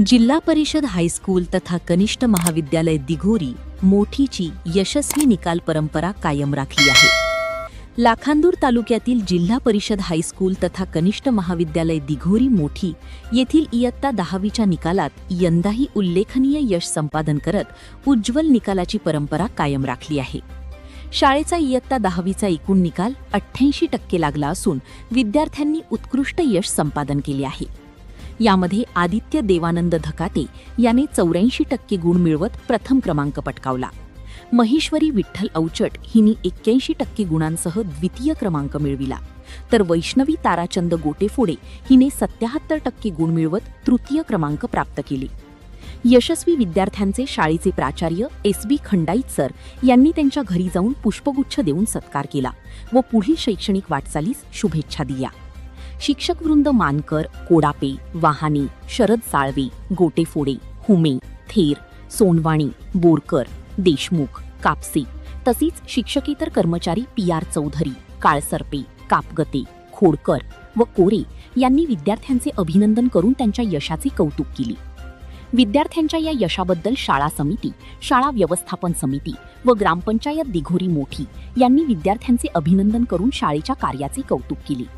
जिल्हा परिषद हायस्कूल तथा कनिष्ठ महाविद्यालय दिघोरी मोठीची यशस्वी निकाल परंपरा कायम राखली आहे। लाखांदूर तालुक्यातील जिल्हा परिषद हायस्कूल तथा कनिष्ठ महाविद्यालय दिघोरी मोठी येथील इयत्ता 10वीच्या निकालात यंदाही उल्लेखनीय यश संपादन करत उज्ज्वल निकालाची परंपरा कायम राखली आहे। शाळेचा इयत्ता 10वीचा एकूण निकाल 88% लागला असून विद्यार्थ्यांनी उत्कृष्ट यश संपादन केले आहे। यामध्ये आदित्य देवानंद धकाते याने 84% गुण मिळवत प्रथम क्रमांक पटकावला। महेश्वरी विठ्ठल अवचट हिने 81% गुणांसह द्वितीय क्रमांक मिळविला, तर वैष्णवी ताराचंद गोटेफोडे हिने 77% गुण मिळवत तृतीय क्रमांक प्राप्त केले। यशस्वी विद्यार्थ्यांचे शाळेचे प्राचार्य एस.बी. खंडाईत सर यांनी त्यांच्या घरी जाऊन पुष्पगुच्छ देऊन सत्कार केला व पुढील शैक्षणिक वाटचालीस शुभेच्छा दिल्या। शिक्षकवृंद मानकर, कोडापे, वाहाने, शरद साळवे, गोटेफोडे, हुमे, थेर, सोनवाणी, बोरकर, देशमुख, कापसे तसेच शिक्षकेतर कर्मचारी पी.आर. चौधरी, काळसरपे, कापगते, खोडकर व कोरे यांनी विद्यार्थ्यांचे अभिनंदन करून त्यांच्या यशाचे कौतुक केले। विद्यार्थ्यांच्या या यशाबद्दल शाळा समिती, शाळा व्यवस्थापन समिती व ग्रामपंचायत दिघोरी मोठी यांनी विद्यार्थ्यांचे अभिनंदन करून शाळेच्या कार्याचे कौतुक केले।